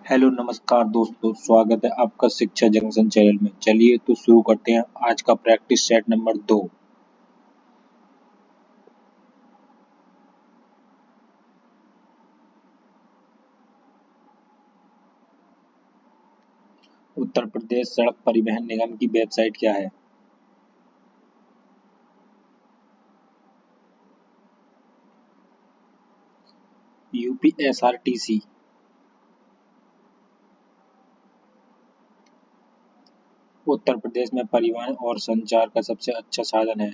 Hello नमस्कार दोस्तों, स्वागत है आपका शिक्षा जंक्शन चैनल में। चलिए तो शुरू करते हैं आज का practice set number 2। Uttar Pradesh सड़क परिवहन निगम की वेबसाइट क्या है? यूपीएसआरटीसी। उत्तर प्रदेश में परिवहन और संचार का सबसे अच्छा साधन है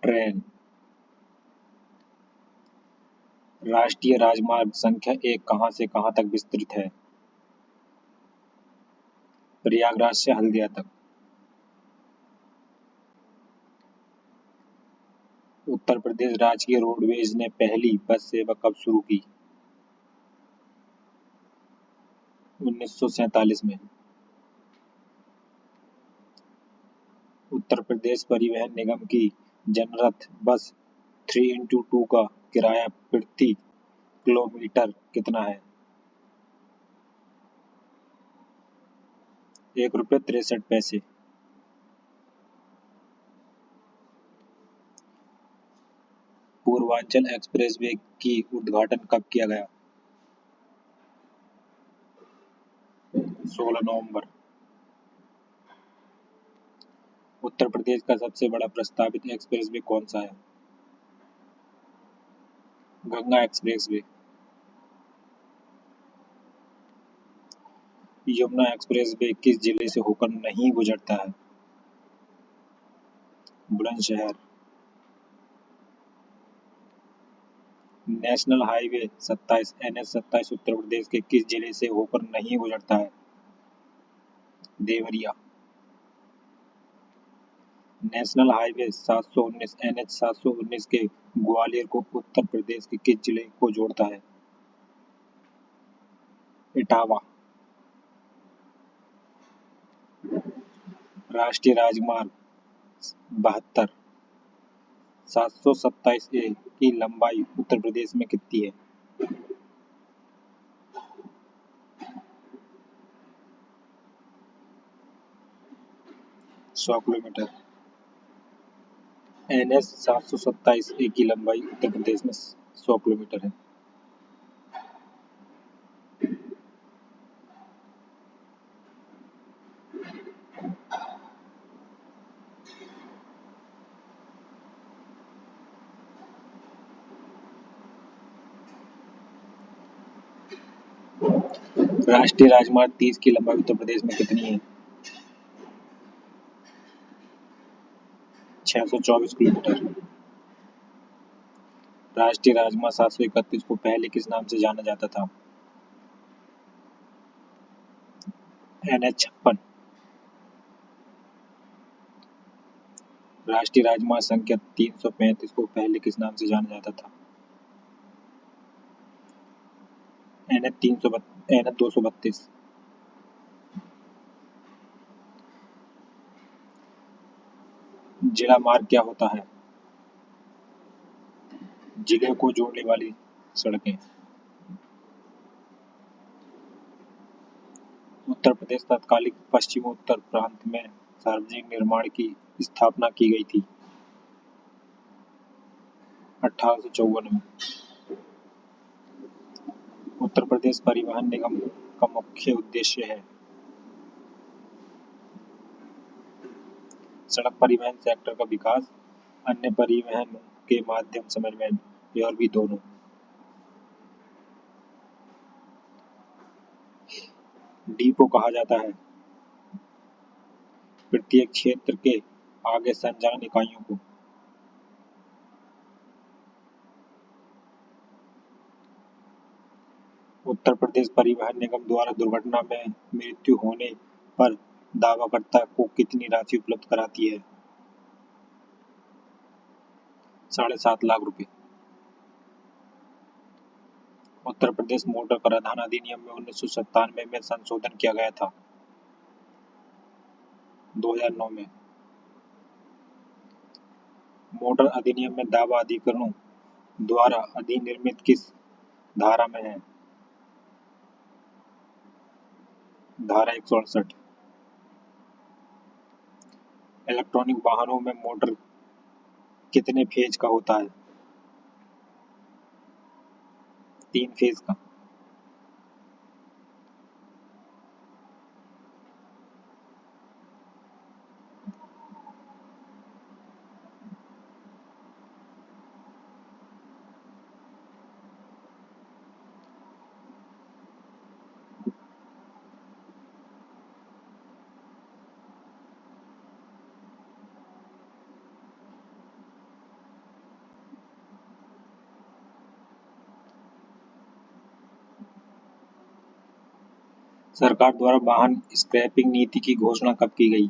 ट्रेन। राष्ट्रीय राजमार्ग संख्या 1 कहाँ से कहाँ तक विस्तृत है? प्रयागराज से हल्दिया तक। उत्तर प्रदेश राज्य रोडवेज ने पहली बस सेवा कब शुरू की? 1947 में। उत्तर प्रदेश परिवहन निगम की जनरथ बस 3x2 का किराया प्रति किलोमीटर कितना है? ₹1.63। पूर्वांचल एक्सप्रेसवे की उद्घाटन कब किया गया? 16 नवंबर। उत्तर प्रदेश का सबसे बड़ा प्रस्तावित एक्सप्रेसवे कौन सा है? गंगा एक्सप्रेसवे। यमुना एक्सप्रेसवे किस जिले से होकर नहीं गुजरता है? Bulandshahr. National highway 27 NH 27 Uttar Pradesh के किस जिले से होकर नहीं गुजरता है? देवरिया। नेशनल हाईवे 719 NH 719 के ग्वालियर को उत्तर प्रदेश के किस जिले को जोड़ता है? इटावा। राष्ट्रीय राजमार्ग 72 727A की लंबाई उत्तर प्रदेश में कितनी है? 100 किलोमीटर। NH 727A की लंबाई उत्तर प्रदेश में 100 किलोमीटर है। राष्ट्रीय राजमार्ग 30 की लंबाई उत्तर प्रदेश में कितनी है? 624 किलोमीटर। राष्ट्रीय राजमार्ग 731 को पहले किस नाम से जाना जाता था? NH 56। राष्ट्रीय राजमार्ग संख्या 335 को पहले किस नाम से जाना जाता था? NH 232। जिला मार्ग क्या होता है? जिले को जोड़ने वाली सड़कें। उत्तर प्रदेश तत्कालीन पश्चिमोत्तर प्रांत में सार्वजनिक निर्माण की स्थापना की गई थी 1854 में। उत्तर प्रदेश परिवहन निगम का मुख्य उद्देश्य है सड़क परिवहन सेक्टर का विकास, अन्य परिवहन के माध्यम समन्वय और भी दोनों। डिपो कहा जाता है प्रत्येक क्षेत्र के आगे संचालन इकाइयों को। उत्तर प्रदेश परिवहन निगम द्वारा दुर्घटना में मृत्यु होने पर दावाकर्ता को कितनी राशि उपलब्ध कराती है? 7.5 लाख रुपए। उत्तर प्रदेश मोटर कराधान अधिनियम में 1997 में संशोधन किया गया था 2009 में। मोटर अधिनियम में दावा अधिकरणों द्वारा अधिनिर्मित किस धारा में है? धारा 168। इलेक्ट्रॉनिक वाहनों में मोटर कितने फेज का होता है? 3 फेज का। सरकार द्वारा वाहन स्क्रैपिंग नीति की घोषणा कब की गई?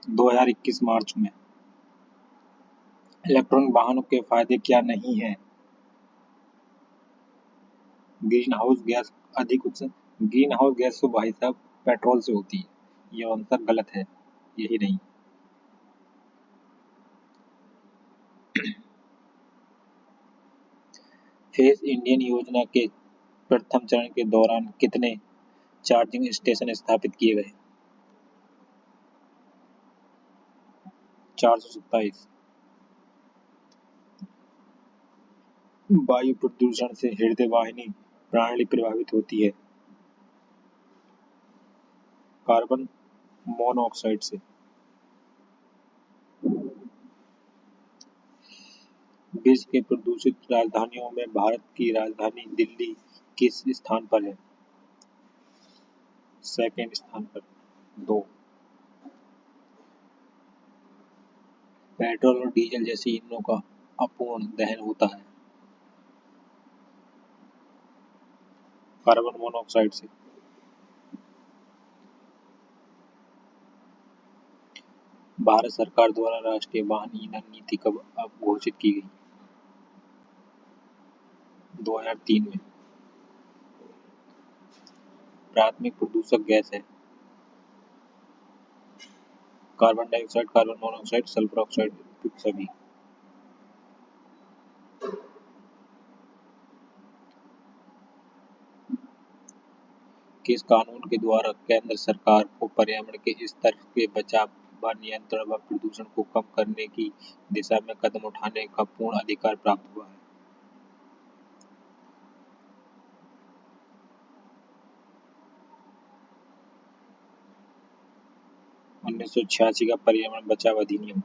2021 मार्च में। इलेक्ट्रॉनिक वाहनों के फायदे क्या नहीं हैं? ग्रीन हाउस गैस अधिक उत्सर्जन। ग्रीन हाउस गैस तो भाई साहब पेट्रोल से होती है, ये आंसर गलत है, यही नहीं। फेस इंडियन योजना के प्रथम चरण के दौरान कितने चार्जिंग स्टेशन स्थापित किए गए? 427। वायु प्रदूषण से हृदय वाहिनी प्रणाली प्रभावित होती है। कार्बन मोनोऑक्साइड से। विश्व के प्रदूषित राजधानियों में भारत की राजधानी दिल्ली किस स्थान पर है? सेकंड स्थान पर। 2। पेट्रोल और डीजल जैसे ईंधनों का अपूर्ण दहन होता है। कार्बन मोनोऑक्साइड से। भारत सरकार द्वारा राष्ट्रीय वाहन ईंधन नीति कब घोषित की गई? 2003 में। प्राथमिक प्रदूषक गैस है। Carbon dioxide, carbon monoxide, sulphur oxide, उपयुक्त सभी। किस कानून के द्वारा केंद्र सरकार को पर्यावरण के स्तर के बचाव व नियंत्रण व प्रदूषण को कम करने की दिशा में कदम उठाने का पूर्ण अधिकार प्राप्त हुआ है? 1986 का पर्यावरण बचाव अधिनियम।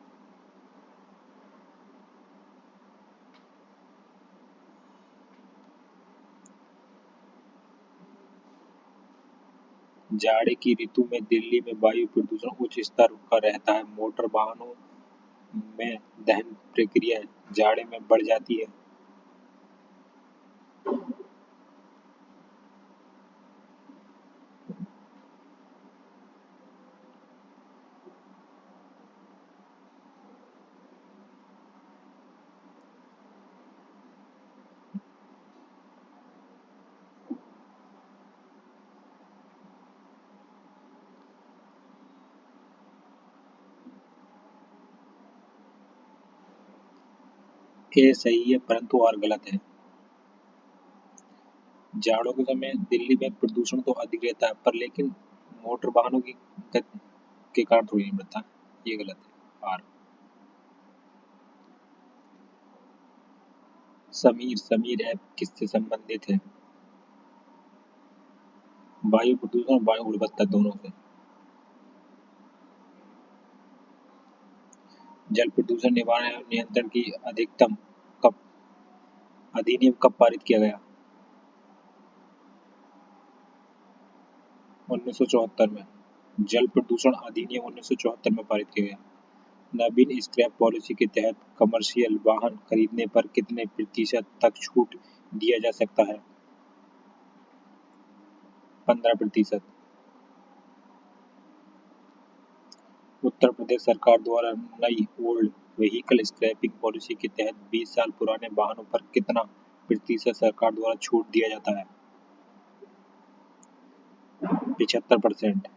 जाड़े की ऋतु में दिल्ली में वायु प्रदूषण उच्च स्तर का रहता है। मोटर वाहनों में दहन प्रक्रिया जाड़े में बढ़ जाती है। ये सही है परंतु और गलत है। जाड़ों के समय दिल्ली में प्रदूषण तो अधिक रहता है पर लेकिन मोटर वाहनों की गति के कारण थोड़ी नहीं बढ़ता, ये गलत है। आर। समीर समीर ऐप किससे संबंधित है? वायु प्रदूषण और वायु गुणवत्ता दोनों से। जल प्रदूषण निवारण एवं नियंत्रण की अधिकतम कब अधिनियम कब पारित किया गया? 1974 में। जल प्रदूषण अधिनियम 1974 में पारित किया गया। नवीन स्क्रैप पॉलिसी के तहत कमर्शियल वाहन खरीदने पर कितने प्रतिशत तक छूट दिया जा सकता है? 15%। उत्तर प्रदेश सरकार द्वारा नई ओल्ड व्हीकल स्क्रैपिंग पॉलिसी के तहत 20 साल पुराने वाहनों पर कितना प्रतिशत सरकार द्वारा छूट दिया जाता है? 75%।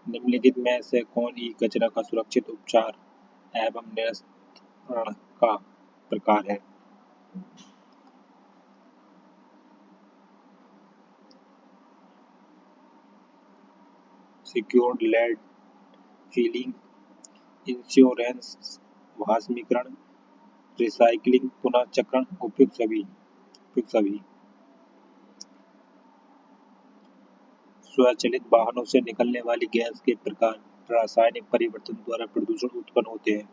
निम्नलिखित में से कौन ई कचरा का सुरक्षित उपचार एवं निस्तारण का प्रकार है? सिक्योर्ड लैंड फीलिंग, इंश्योरेंस, वाष्पीकरण, रिसाइक्लिंग, पुनर्चक्रण, उपयुक्त सभी। स्वचालित वाहनों से निकलने वाली गैस के प्रकार रासायनिक परिवर्तन द्वारा प्रदूषण उत्पन्न होते हैं।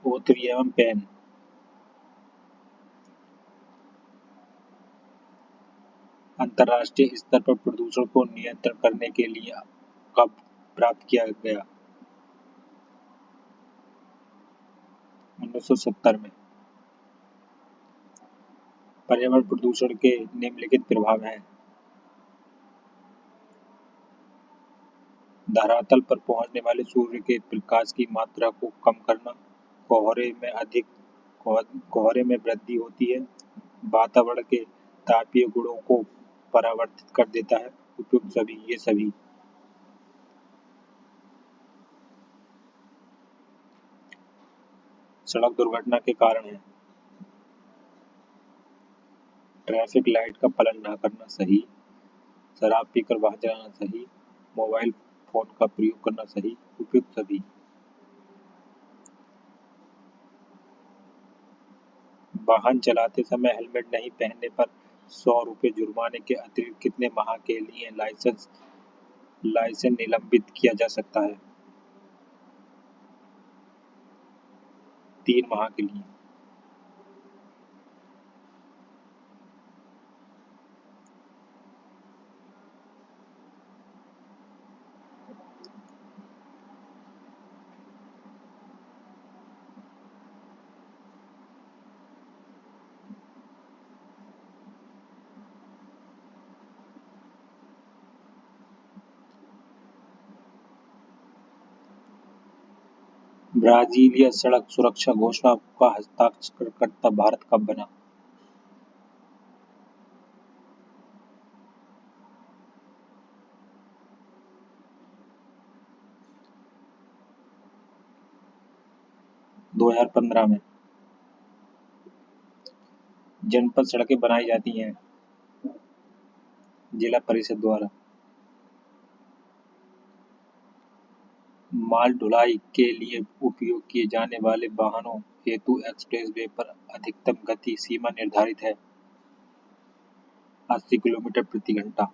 O3 एवं पेन। अंतर्राष्ट्रीय स्तर पर प्रदूषण को नियंत्रण करने के लिए कब प्राप्त किया गया? 1970 में। पर्यावरण प्रदूषण के निम्नलिखित प्रभाव हैं। धरातल पर पहुंचने वाले सूर्य के प्रकाश की मात्रा को कम करना, कोहरे में वृद्धि होती है, वातावरण के तापीय गुणों को परावर्तित कर देता है। उपयुक्त सभी, ये सभी। सड़क दुर्घटना के कारण है। ट्रैफिक लाइट का पालन न करना सही, शराब पीकर वाहन चलाना सही, मोबाइल फोन का प्रयोग करना सही। उपयुक्त सभी। वाहन चलाते समय हेलमेट नहीं पहनने पर 100 रुपये जुर्माने के अतिरिक्त कितने माह के लिए लाइसेंस निलंबित किया जा सकता है? 3 माह के लिए। ब्राजीलिया सड़क सुरक्षा घोषणा का हस्ताक्षरकर्ता भारत कब बना? 2015 में। जनपद सड़कें बनाई जाती हैं जिला परिषद द्वारा। माल ढुलाई के लिए उपयोग किए जाने वाले वाहनों हेतु एक्सप्रेस-वे पर अधिकतम गति सीमा निर्धारित है 80 किलोमीटर प्रति घंटा।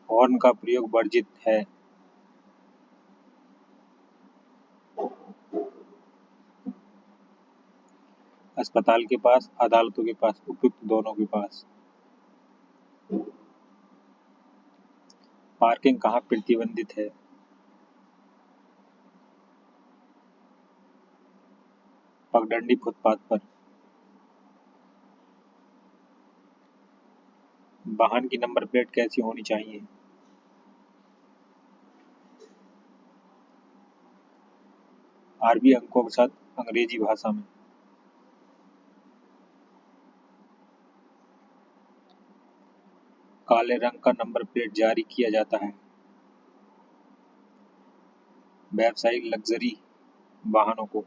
हॉर्न का प्रयोग वर्जित है। अस्पताल के पास, अदालतों के पास, उपयुक्त दोनों के पास। पार्किंग कहाँ प्रतिबंधित है? पगडंडी फुटपाथ पर। वाहन की नंबर प्लेट कैसी होनी चाहिए? अरबी अंकों के साथ अंग्रेजी भाषा में। काले रंग का नंबर प्लेट जारी किया जाता है व्यावसायिक लग्जरी वाहनों को।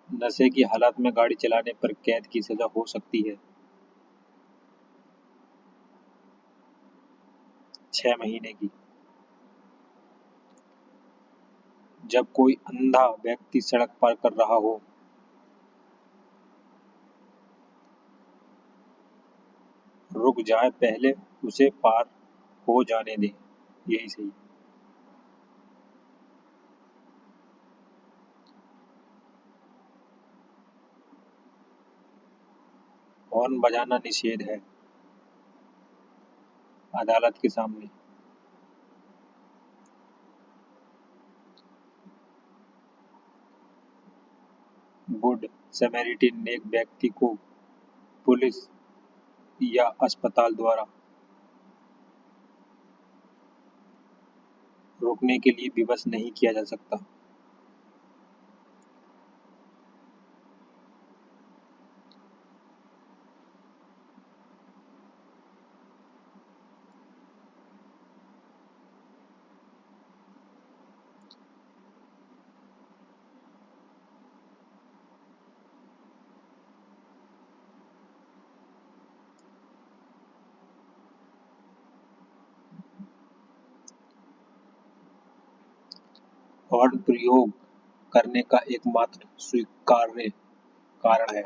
नशे की हालत में गाड़ी चलाने पर कैद की सजा हो सकती है 6 महीने की। जब कोई अंधा व्यक्ति सड़क पार कर रहा हो, रुक जाए, पहले उसे पार हो जाने दें। यही सही। हॉर्न बजाना निषेध है अदालत के सामने। गुड समैरिटन नेक व्यक्ति को पुलिस या अस्पताल द्वारा रोकने के लिए विवश नहीं किया जा सकता। हॉर्न प्रयोग करने का एकमात्र स्वीकार्य कारण है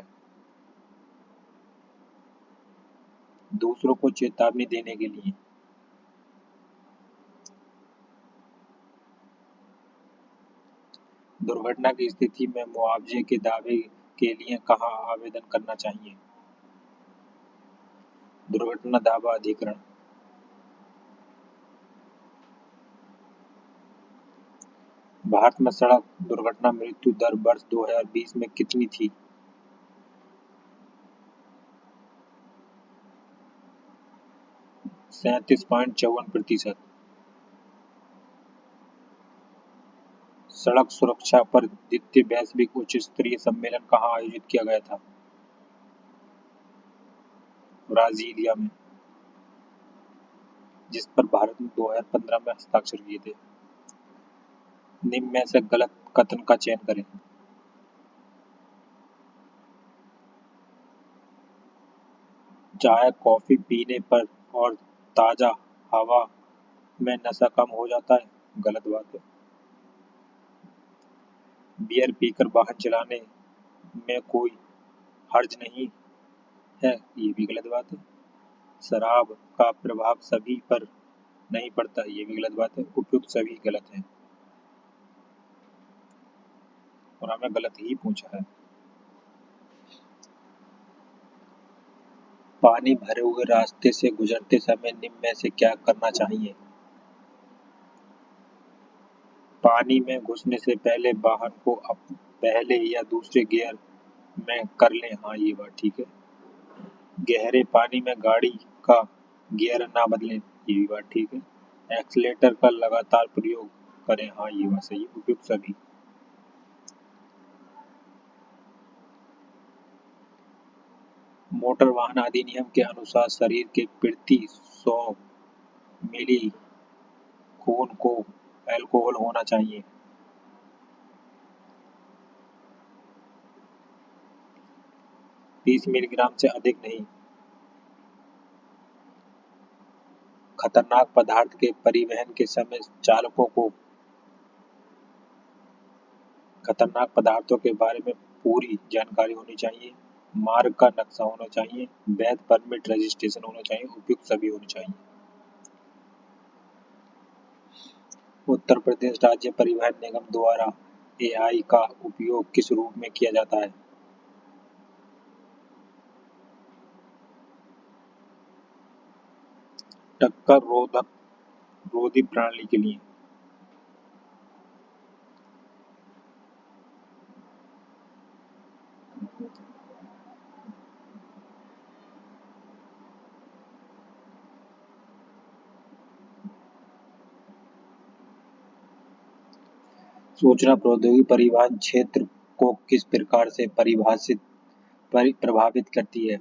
दूसरों को चेतावनी देने के लिए। दुर्घटना की स्थिति में मुआवजे के दावे के लिए कहाँ आवेदन करना चाहिए? दुर्घटना दावा अधिकरण। भारत में सड़क दुर्घटना मृत्यु दर वर्ष 2020 में कितनी थी? 37.54%। सड़क सुरक्षा पर द्वितीय वैश्विक उच्च स्तरीय सम्मेलन कहाँ आयोजित किया गया था? ब्राजीलिया में, जिस पर भारत ने 2015 में हस्ताक्षर किए थे। निम्न में से गलत कथन का चयन करें। चाय कॉफी पीने पर और ताजा हवा में नशा कम हो जाता है, गलत बात है। बियर पीकर वाहन चलाने में कोई हर्ज नहीं है, ये भी गलत बात है। शराब का प्रभाव सभी पर नहीं पड़ता, ये भी गलत बात है। उपयुक्त सभी गलत है और हमें गलत ही पूछा है। पानी भरे हुए रास्ते से गुजरते समय निम्न में से क्या करना चाहिए? पानी में घुसने से पहले वाहन को पहले या दूसरे गियर में कर लें, हाँ ये बात ठीक है। गहरे पानी में गाड़ी का गियर ना बदलें, ये भी बात ठीक है। एक्सीलेटर का लगातार प्रयोग करें, हाँ ये बात सही है। उपयुक्त सभी। मोटर वाहन अधिनियम के अनुसार शरीर के प्रति 100 मिली खून को अल्कोहल होना चाहिए। 30 मिलीग्राम से अधिक नहीं। खतरनाक पदार्थ के परिवहन के समय चालकों को खतरनाक पदार्थों के बारे में पूरी जानकारी होनी चाहिए। मार्ग का नक्शा होना चाहिए। वैध परमिट रजिस्ट्रेशन होना चाहिए। उपयुक्त सभी होने चाहिए। उत्तर प्रदेश राज्य परिवहन निगम द्वारा एआई का उपयोग किस रूप में किया जाता है? टक्कर रोधी प्रणाली के लिए। सूचना प्रौद्योगिकी परिवहन क्षेत्र को किस प्रकार से प्रभावित करती है?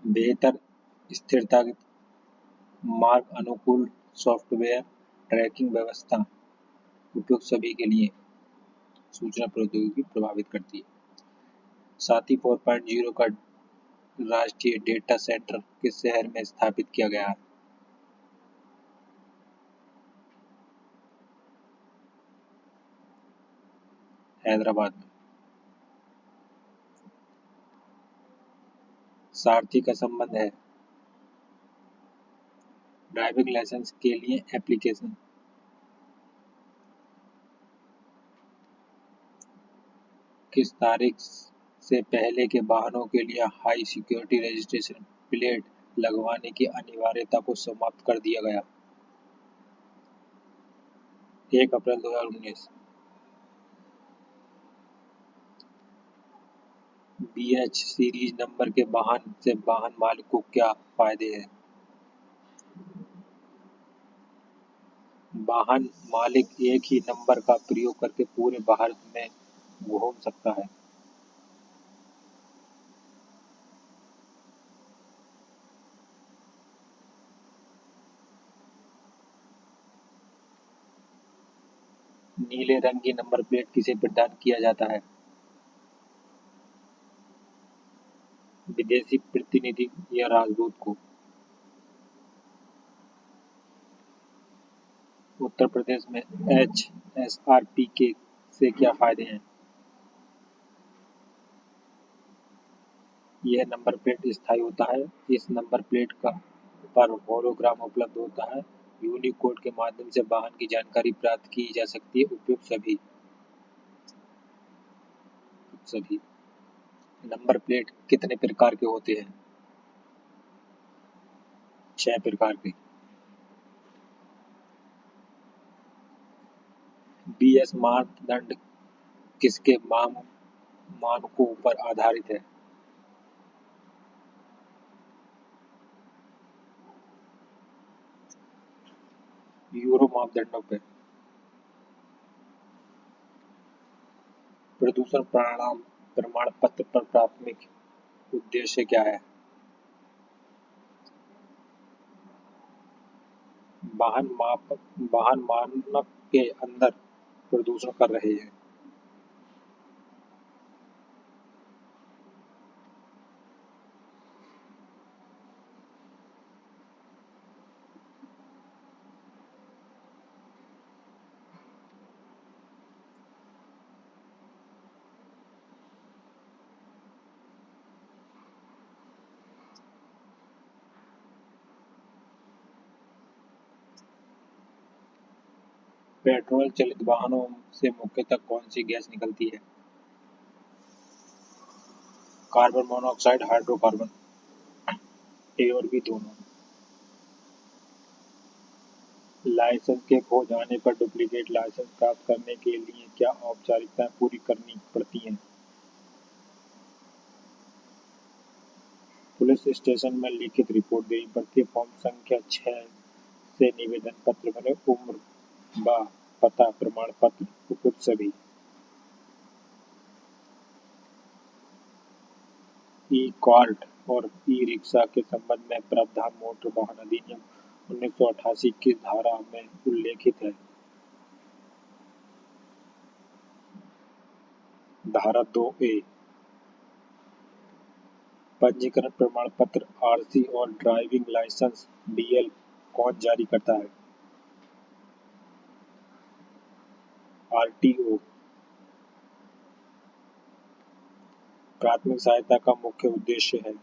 बेहतर स्थिरता, मार्ग अनुकूल सॉफ्टवेयर, ट्रैकिंग व्यवस्था। उपयुक्त सभी के लिए। सूचना प्रौद्योगिकी प्रभावित करती है। साथी 4.0 का राष्ट्रीय डेटा सेंटर किस शहर में स्थापित किया गया है? हैदराबाद में। सारथी का संबंध है। ड्राइविंग लाइसेंस के लिए एप्लीकेशन। किस तारीख से पहले के वाहनों के लिए हाई सिक्योरिटी रजिस्ट्रेशन प्लेट लगवाने की अनिवार्यता को समाप्त कर दिया गया? 1 अप्रैल 2019। BH सीरीज नंबर के वाहन से वाहन मालिक को क्या फायदे हैं? वाहन मालिक एक ही नंबर का प्रयोग करके पूरे भारत में घूम सकता है। नीले रंग की नंबर प्लेट किसे प्रदान किया जाता है? विदेशी प्रतिनिधि या राजदूत को। उत्तर प्रदेश में HSRP के से क्या फायदे हैं? यह नंबर प्लेट स्थायी होता है। इस नंबर प्लेट का पर होलोग्राम उपलब्ध होता है। यूनिकोड के माध्यम से वाहन की जानकारी प्राप्त की जा सकती है। उपयुक्त सभी नंबर प्लेट कितने प्रकार के होते हैं? 6 प्रकार के। BS मानदंड किसके मानकों पर आधारित है? यूरो मापदंडों पे। प्रदूषण प्रमाण पत्र पर प्राथमिक उद्देश्य क्या है? वाहन मानक के अंदर प्रदूषण कर रहे हैं। पेट्रोल चालित वाहनों से मुख्यतः कौन सी गैस निकलती है? Carbon monoxide, hydrocarbon. ए और बी दोनों। लाइसेंस के खो जाने पर डुप्लीकेट लाइसेंस प्राप्त करने के लिए क्या औपचारिकताएं पूरी करनी पड़ती हैं? पुलिस स्टेशन में लिखित रिपोर्ट देनी पड़ती है। फॉर्म संख्या 6 से निवेदन पत्र भरें। उम्र व पता प्रमाण पत्र। उपयुक्त सभी। ई कार्ट और ई रिक्शा के संबंध में प्रावधान मोटर वाहन अधिनियम 1988 की धारा में उल्लेखित है। धारा 2A। पंजीकरण प्रमाण पत्र RC और ड्राइविंग लाइसेंस DL कौन जारी करता है? RTO। प्राथमिक सहायता का मुख्य उद्देश्य है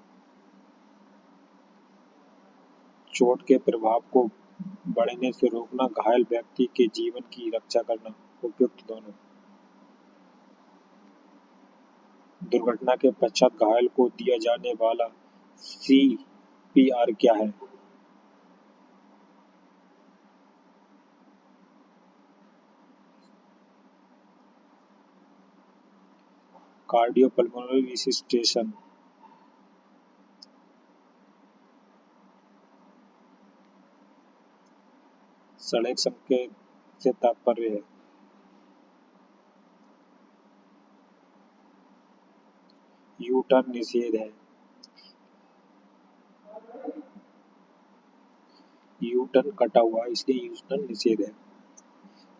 चोट के प्रभाव को बढ़ने से रोकना, घायल व्यक्ति के जीवन की रक्षा करना। उपयुक्त दोनों। दुर्घटना के पश्चात घायल को दिया जाने वाला CPR क्या है? Cardiopulmonary resuscitation. सड़क संकेत से तात्पर्य है यू टर्न निषेध है। यू टर्न कटा हुआ इसलिए यू टर्न निषेध है।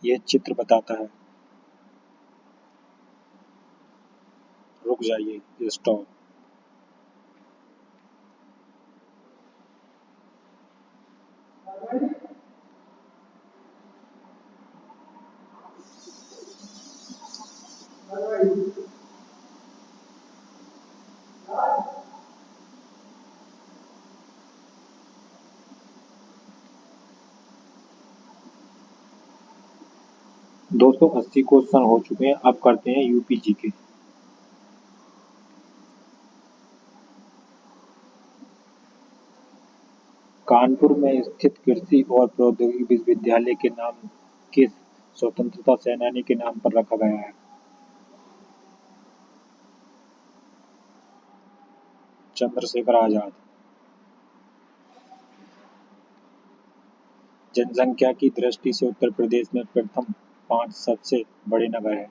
यह चित्र बताता है। रुक जाइए, स्टॉप। दोस्तों 80 क्वेश्चन हो चुके हैं। अब करते हैं यूपीजी के। कानपुर में स्थित कृषि और प्रौद्योगिकी विश्वविद्यालय के नाम किस स्वतंत्रता सेनानी के नाम पर रखा गया है? चंद्रशेखर आजाद। जनसंख्या की दृष्टि से उत्तर प्रदेश में प्रथम 5 सबसे बड़े नगर हैं।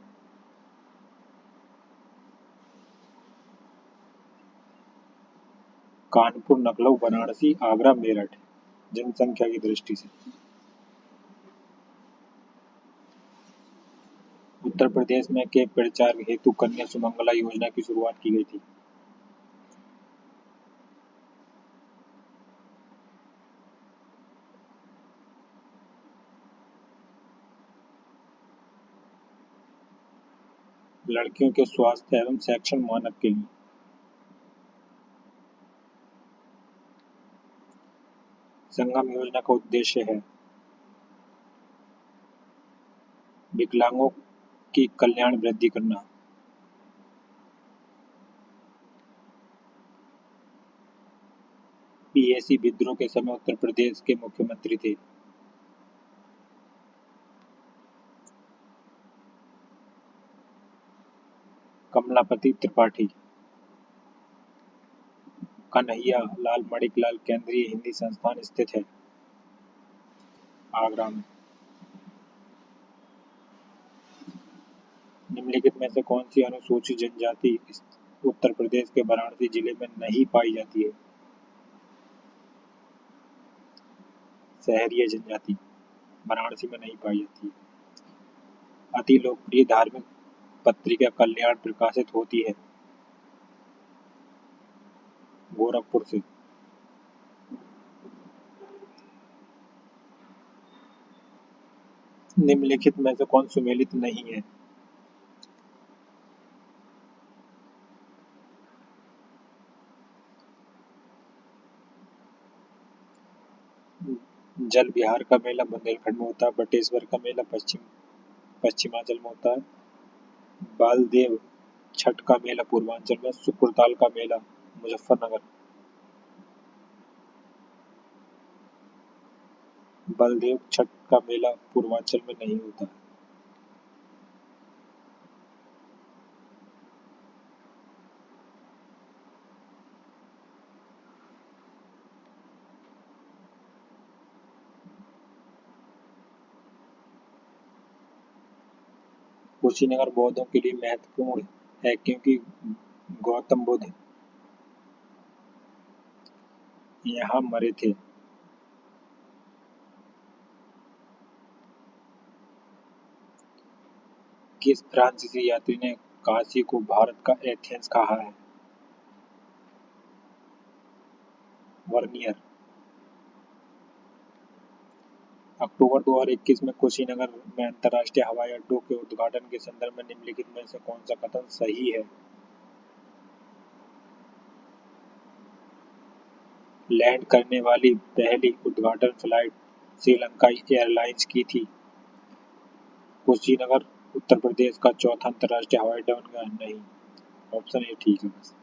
कानपुर, लखनऊ, वाराणसी, आगरा, मेरठ। जनसंख्या की दृष्टि से उत्तर प्रदेश में के प्रचार हेतु कन्या सुमंगला योजना की शुरुआत की गई थी? लड़कियों के स्वास्थ्य एवं शैक्षण मानक के लिए। संगम योजना का उद्देश्य है विकलांगों की कल्याण वृद्धि करना। पीएसी विद्रोह के समय उत्तर प्रदेश के मुख्यमंत्री थे? कमलापति त्रिपाठी। कन्हैया लाल मणिकलाल केंद्रीय हिंदी संस्थान स्थित है? आगरा में। निम्नलिखित में से कौन सी अनुसूचित जनजाति उत्तर प्रदेश के वाराणसी जिले में नहीं पाई जाती है? सहरिया जनजाति वाराणसी में नहीं पाई जाती है। अति लोकप्रिय धार्मिक पत्रिका कल्याण प्रकाशित होती है गोरखपुर से? निम्नलिखित में से कौन सुमेलित नहीं है? जल विहार का मेला बुंदेलखंड में होता है। बटेश्वर का मेला पश्चिमांचल में होता है। बालदेव छठ का मेला पूर्वांचल में। सुकुरताल का मेला मुजफ्फरनगर। बलदेव छठ का मेला पूर्वांचल में नहीं होता है। कुशीनगर बौद्धों के लिए महत्वपूर्ण है क्योंकि गौतम बुद्ध यहाँ मरे थे। किस फ्रांसीसी यात्री ने काशी को भारत का एथेंस कहा है? वर्नियर। अक्टूबर 2021 में कुशीनगर में अंतर्राष्ट्रीय हवाई अड्डों के उद्घाटन के संदर्भ में निम्नलिखित में से कौन सा कथन सही है? लैंड करने वाली पहली उद्घाटन फ्लाइट श्रीलंकाई एयरलाइंस की थी। कुशीनगर उत्तर प्रदेश का चौथा अंतर्राष्ट्रीय हवाई अड्डा बन गया? नहीं, ऑप्शन ए ठीक है बस।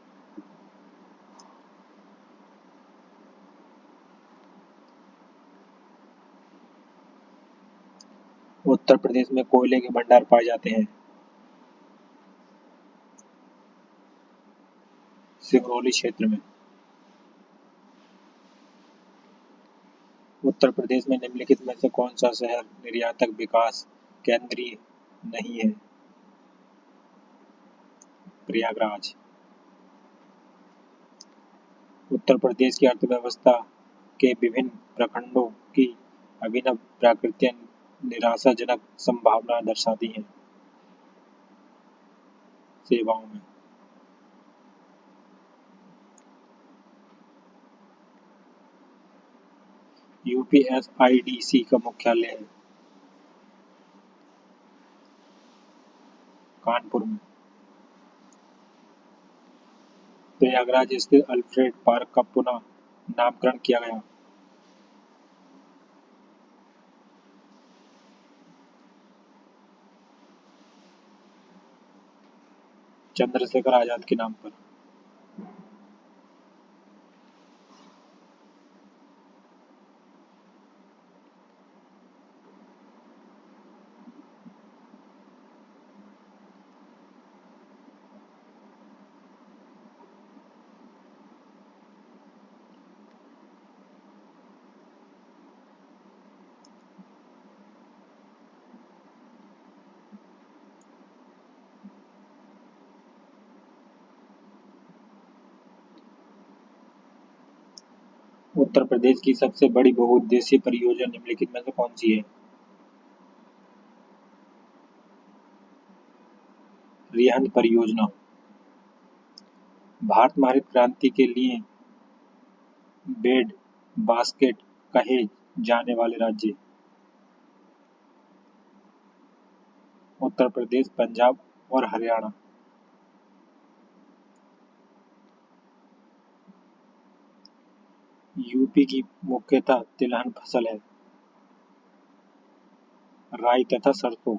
उत्तर प्रदेश में कोयले के भंडार पाए जाते हैं? सिंगरौली क्षेत्र में। उत्तर प्रदेश में निम्नलिखित में से कौन सा शहर निर्यातक विकास केंद्रीय नहीं है? प्रयागराज। उत्तर प्रदेश की अर्थव्यवस्था के विभिन्न प्रखंडों की अभिनव प्रकृतियां निराशाजनक संभावना दर्शाती हैं। सेवाओं में। यूपीएसआईडीसी का मुख्यालय है कानपुर में। प्रयागराज स्थित अल्फ्रेड पार्क का पुनः नामकरण किया गया? चंद्रशेखर आजाद के नाम पर। उत्तर प्रदेश की सबसे बड़ी बहुउद्देशीय परियोजना निम्नलिखित में से कौन सी है? रिहंद परियोजना। भारत में हरित क्रांति के लिए ब्रेड बास्केट कहे जाने वाले राज्य? उत्तर प्रदेश, पंजाब और हरियाणा। यूपी की मुख्यतः तिलहन फसल है, राई तथा सरसों।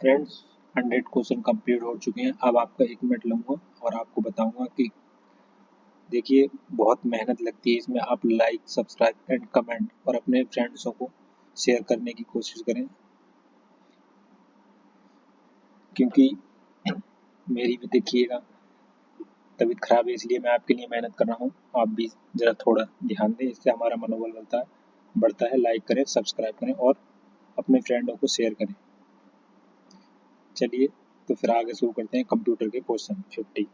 फ्रेंड्स, 100 क्वेश्चन कंप्लीट हो चुके हैं। अब आपका 1 मिनट लूंगा और आपको बताऊंगा कि देखिए बहुत मेहनत लगती है इसमें। आप लाइक, सब्सक्राइब एंड कमेंट और अपने फ्रेंड्सों को शेयर करने की कोशिश करें, क्योंकि मेरी भी देखिएगा तबीयत खराब है, इसलिए मैं आपके लिए मेहनत कर रहा हूँ। आप भी ज़रा थोड़ा ध्यान दें, इससे हमारा मनोबल बढ़ता है। लाइक करें, सब्सक्राइब करें और अपने फ्रेंडों को शेयर करें। चलिए तो फिर आगे शुरू करते हैं कंप्यूटर के क्वेश्चन 50।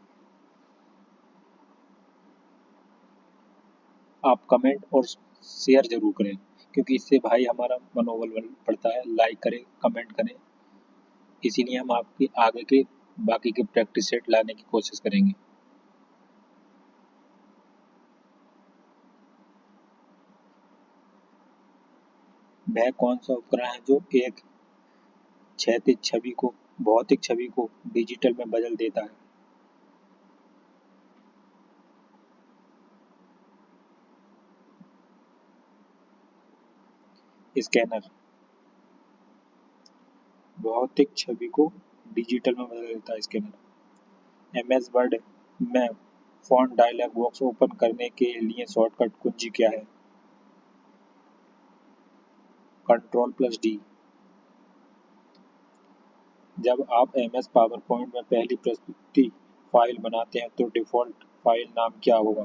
आप कमेंट और शेयर जरूर करें, क्योंकि इससे भाई हमारा मनोबल बढ़ता है। लाइक करें, कमेंट करें, इसीलिए हम आपके आगे के बाकी के प्रैक्टिस सेट लाने की कोशिश करेंगे। वह कौन सा उपकरण है जो एक क्षैतिज छवि को भौतिक छवि को डिजिटल में बदल देता है? स्कैनर। भौतिक छवि को डिजिटल में बदल देता है स्कैनर। एमएस वर्ड में फॉन्ट डायलॉग बॉक्स ओपन करने के लिए शॉर्टकट कुंजी क्या है? Ctrl+D। जब आप एमएस पावर पॉइंट में पहली प्रस्तुति फाइल बनाते हैं तो डिफ़ॉल्ट फाइल नाम क्या होगा?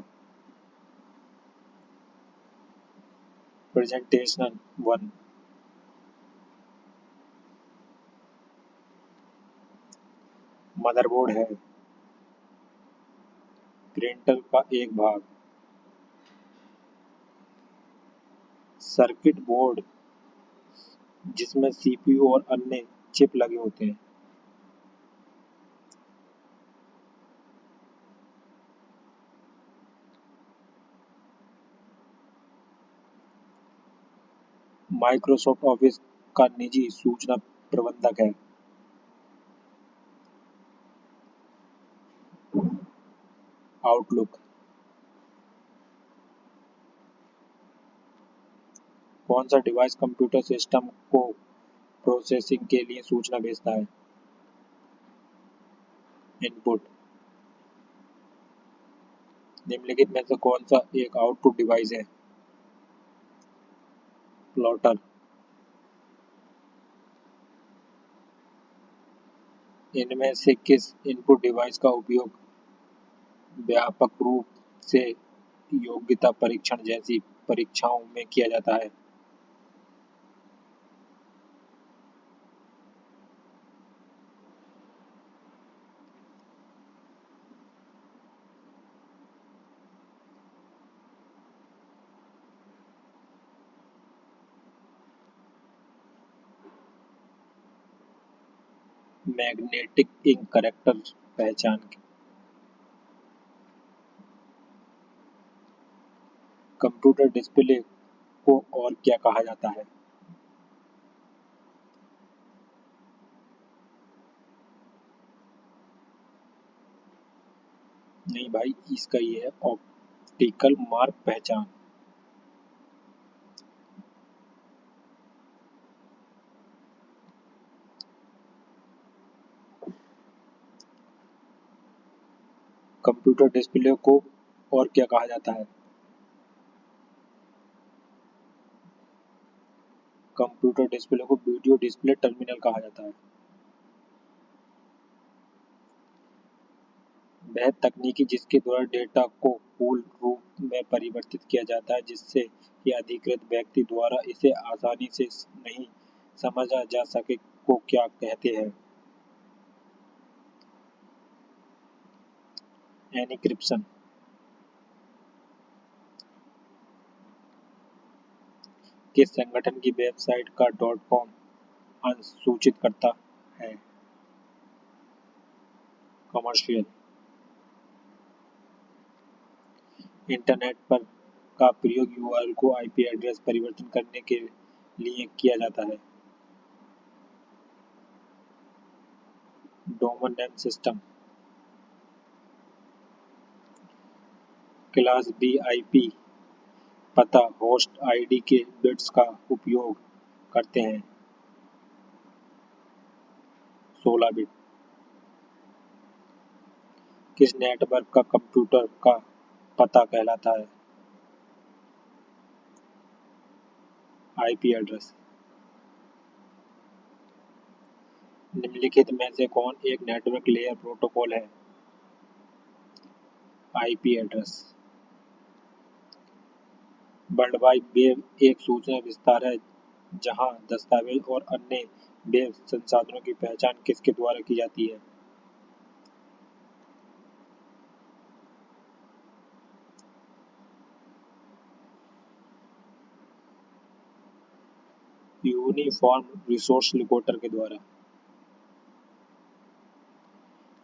प्रेजेंटेशन 1। मदरबोर्ड है प्रिंटर का एक भाग। सर्किट बोर्ड जिसमें सीपीयू और अन्य चिप लगे होते हैं। माइक्रोसॉफ्ट ऑफिस का निजी सूचना प्रबंधक है आउटलुक। कौन सा डिवाइस कंप्यूटर सिस्टम को प्रोसेसिंग के लिए सूचना भेजता है? इनपुट। निम्नलिखित में से कौन सा एक आउटपुट डिवाइस है? प्लॉटर। इनमें से किस इनपुट डिवाइस का उपयोग व्यापक रूप से योग्यता परीक्षण जैसी परीक्षाओं में किया जाता है? मैग्नेटिक इंक कैरेक्टर पहचान। कंप्यूटर डिस्प्ले को और क्या कहा जाता है? नहीं भाई, इसका ये है ऑप्टिकल मार्क पहचान। कंप्यूटर डिस्प्ले को और क्या कहा जाता है? कंप्यूटर डिस्प्ले को वीडियो डिस्प्ले टर्मिनल कहा जाता है। वह तकनीकी जिसके द्वारा डेटा को पूर्ण रूप में परिवर्तित किया जाता है जिससे कि अधिकृत व्यक्ति द्वारा इसे आसानी से नहीं समझा जा सके को क्या कहते हैं? एन्क्रिप्शन। किस संगठन की वेबसाइट का .com अंश सूचित करता है? कमर्शियल। इंटरनेट पर का प्रयोग यूआरएल को आईपी एड्रेस परिवर्तन करने के लिए किया जाता है। Domain name system. Class B IP पता होस्ट आईडी के बिट्स का उपयोग करते हैं। 16 बिट। किस नेटवर्क का कंप्यूटर का पता कहलाता है? IP address. निम्नलिखित में से कौन एक नेटवर्क लेयर प्रोटोकॉल है? IP address. World wide web एक सूचना विस्तार है जहां दस्तावेज और अन्य वेब संसाधनों की पहचान किसके द्वारा की जाती है? यूनिफॉर्म रिसोर्स लोकेटर के द्वारा।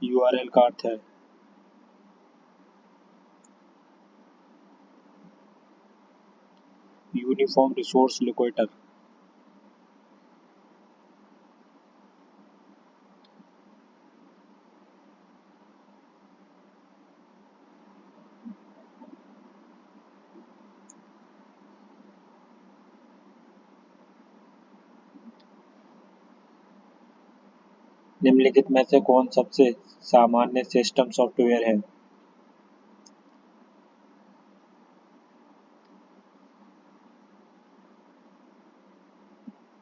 यूआरएल का अर्थ है यूनिफॉर्म रिसोर्स लोकेटर। निम्नलिखित में से कौन सबसे सामान्य सिस्टम सॉफ्टवेयर है?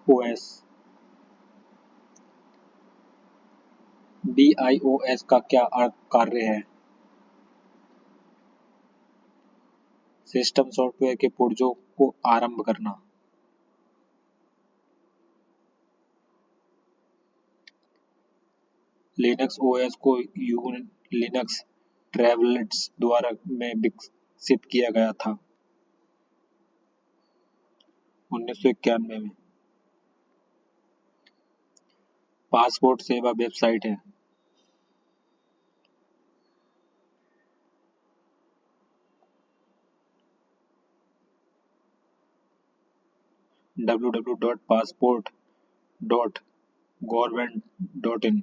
ओएस। बीआईओएस का क्या कार्य है? सिस्टम सॉफ्टवेयर के पुर्जों को आरंभ करना। लिनक्स ओएस को लिनक्स ट्रैवलर्स द्वारा में विकसित किया गया था 1991 में। पासपोर्ट सेवा वेबसाइट है। www.passport.gov.in।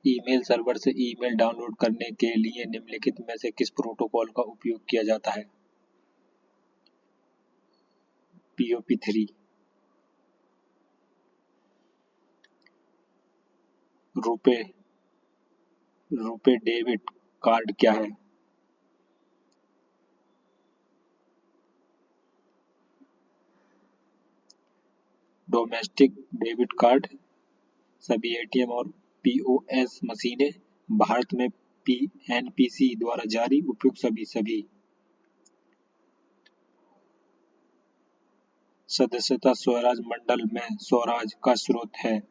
ईमेल सर्वर से ईमेल डाउनलोड करने के लिए निम्नलिखित में से किस प्रोटोकॉल का उपयोग किया जाता है? POP3। रुपे डेबिट कार्ड क्या है? Domestic debit card. सभी एटीएम और पीओएस मशीनें भारत में एनपीसी द्वारा जारी उपयुक्त सभी सदस्यता स्वराज मंडल में स्वराज का स्रोत है।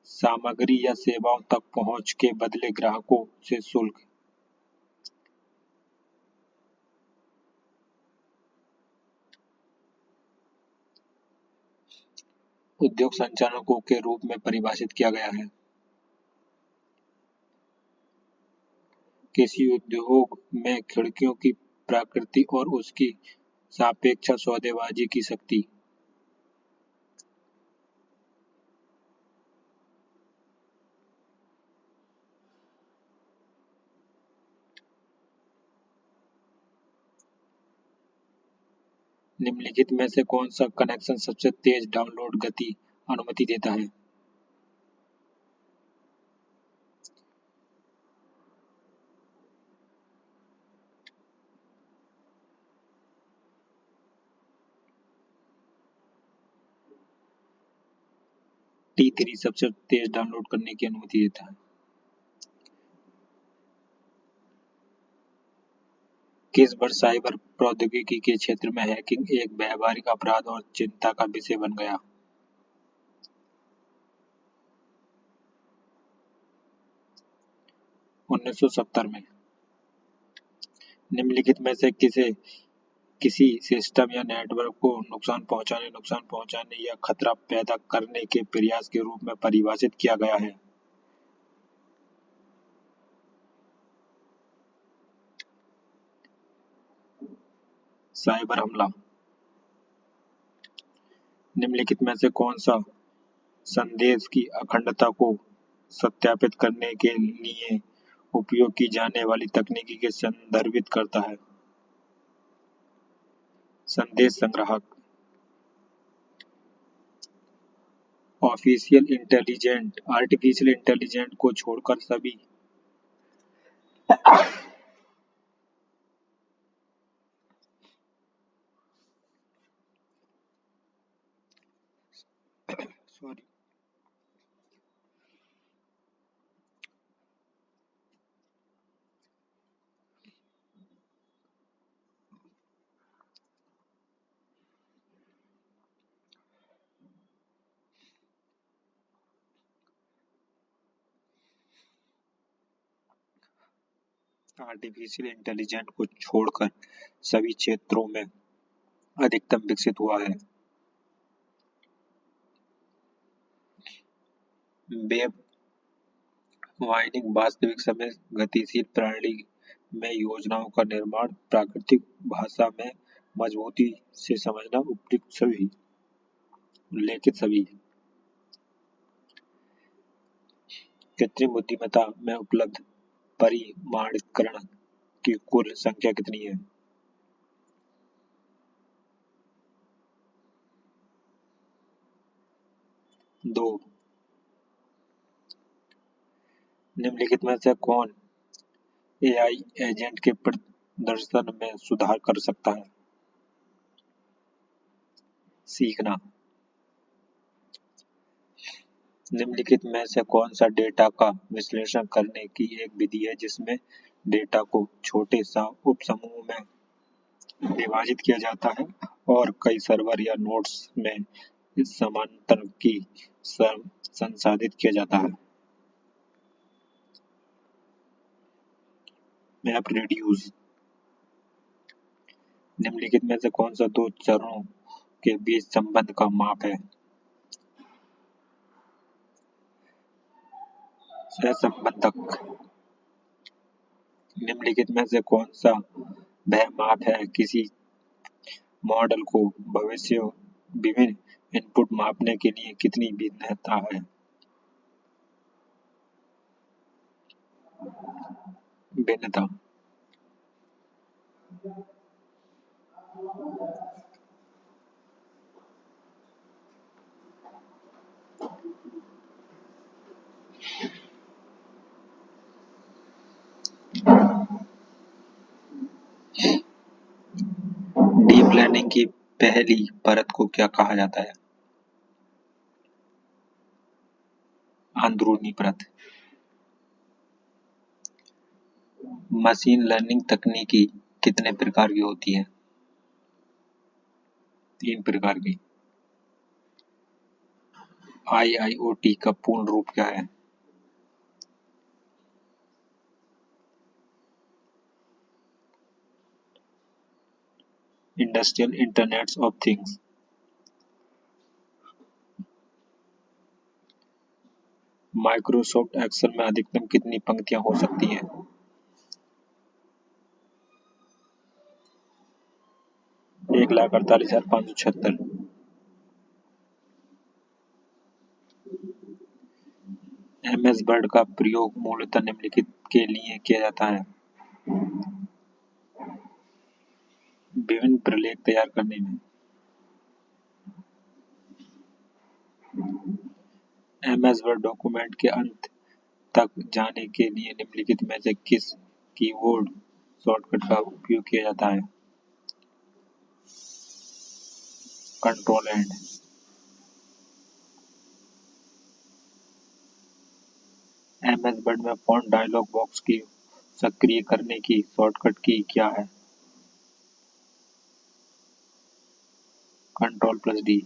सामग्री या सेवाओं तक पहुंच के बदले ग्राहकों से शुल्क। उद्योग संचालकों के रूप में परिभाषित किया गया है। किसी उद्योग में खिड़कियों की प्रकृति और उसकी सापेक्ष सौदेबाजी की शक्ति। निम्नलिखित में से कौन सा कनेक्शन सबसे तेज डाउनलोड गति अनुमति देता है? T3 सबसे तेज डाउनलोड करने की अनुमति देता है। किस वर्ष साइबर प्रौद्योगिकी के क्षेत्र में हैकिंग एक व्यावहारिक अपराध और चिंता का विषय बन गया? 1970 में। निम्नलिखित में से किसे किसी सिस्टम या नेटवर्क को नुकसान पहुंचाने या खतरा पैदा करने के प्रयास के रूप में परिभाषित किया गया है? साइबर हमला। निम्नलिखित में से कौन सा संदेश की अखंडता को सत्यापित करने के लिए उपयोग की जाने वाली तकनीक के संदर्भित करता है? संदेश संग्राहक। आर्टिफिशियल इंटेलिजेंट को छोड़कर सभी सॉरी आर्टिफिशियल इंटेलिजेंट को छोड़कर सभी क्षेत्रों में अधिकतम विकसित हुआ है। वेब माइनिंग वास्तविक समय गतिशील प्रणाली में योजनाओं का निर्माण, प्राकृतिक भाषा में मजबूती से समझना, उपयुक्त सभी उल्लेखित सभी। कृत्रिम बुद्धिमत्ता में उपलब्ध परिमाणीकरण की कुल संख्या कितनी है? 2। निम्नलिखित में से कौन एआई एजेंट के प्रदर्शन में सुधार कर सकता है? सीखना। निम्नलिखित में से कौन सा डेटा का विश्लेषण करने की एक विधि है जिसमें डेटा को छोटे उप समूहों में विभाजित किया जाता है और कई सर्वर या नोड्स में इस समानांतर की संसाधित किया जाता है? Map reduce. निम्नलिखित में से कौन सा दो चरों के बीच संबंध का माप है? सहसंबंधक। निम्नलिखित में से कौन सा वह माप है किसी मॉडल को भविष्य विभिन्न इनपुट मापने के लिए कितनी भिन्नता है? भिन्नता। डीप लर्निंग की पहली परत को क्या कहा जाता है? अंदरूनी परत। मशीन लर्निंग तकनीकी कितने प्रकार की होती है? 3 प्रकार की। आईआईओटी का पूर्ण रूप क्या है? Industrial internet of things. Microsoft Excel में अधिकतम कितनी पंक्तियां हो सकती हैं? 1,48,576। एमएस वर्ड का प्रयोग मूलतः निम्नलिखित के लिए किया जाता है? विभिन्न प्रलेख तैयार करने में। एमएस वर्ड डॉक्यूमेंट के अंत तक जाने के लिए निम्नलिखित में से किस कीबोर्ड शॉर्टकट का उपयोग किया जाता है? Control and. एमएस वर्ड में फॉन्ट डायलॉग बॉक्स की सक्रिय करने की शॉर्टकट की क्या है? Control plus D.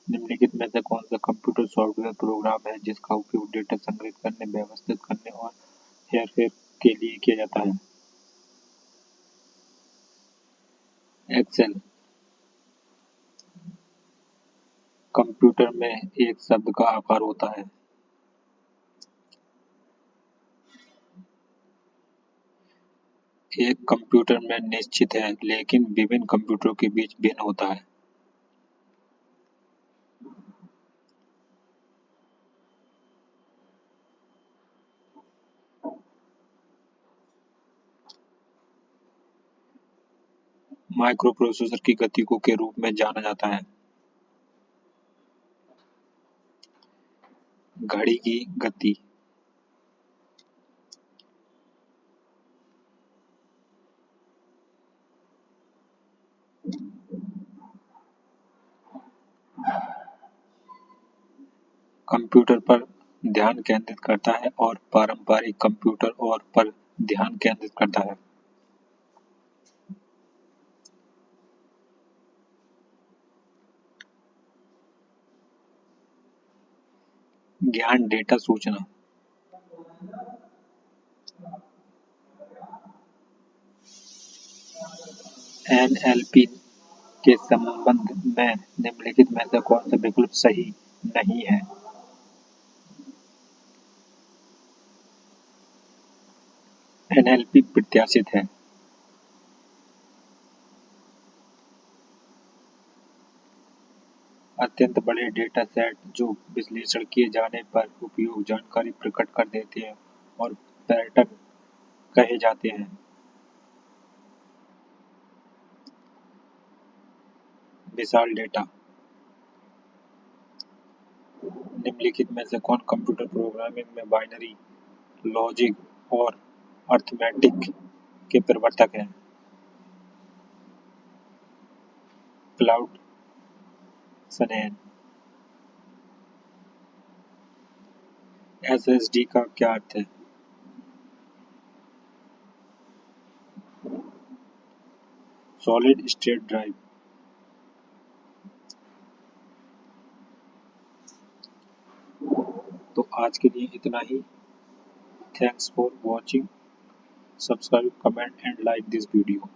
निम्नलिखित में से कौन सा कंप्यूटर सॉफ्टवेयर प्रोग्राम है जिसका उपयोग डेटा संग्रहित करने, व्यवस्थित करने और हेरफेर के लिए किया जाता है? एक्सेल। कंप्यूटर में एक शब्द का आकार होता है। एक कंप्यूटर में निश्चित है लेकिन विभिन्न कंप्यूटरों के बीच भिन्न होता है। माइक्रोप्रोसेसर की गति को के रूप में जाना जाता है। घड़ी की गति। कंप्यूटर पर ध्यान केंद्रित करता है और पारंपरिक कंप्यूटर और पर ध्यान केंद्रित करता है। ज्ञान डेटा सूचना। एनएलपी के संबंध में निम्नलिखित में से कौन सा विकल्प सही नहीं है? एनएलपी प्रत्याशित है। अत्यंत बड़े डेटा सेट जो विश्लेषण किए जाने पर उपयोग जानकारी प्रकट कर देते हैं और पैटर्न कहे जाते हैं। विशाल डेटा। निम्नलिखित में से कौन कंप्यूटर प्रोग्रामिंग में बाइनरी लॉजिक और अर्थमेटिक के प्रवर्तक हैं? क्लाउड सनेन। एसएसडी का क्या अर्थ है? Solid state drive. तो आज के लिए इतना ही। Thanks for watching. Subscribe, comment and like this video.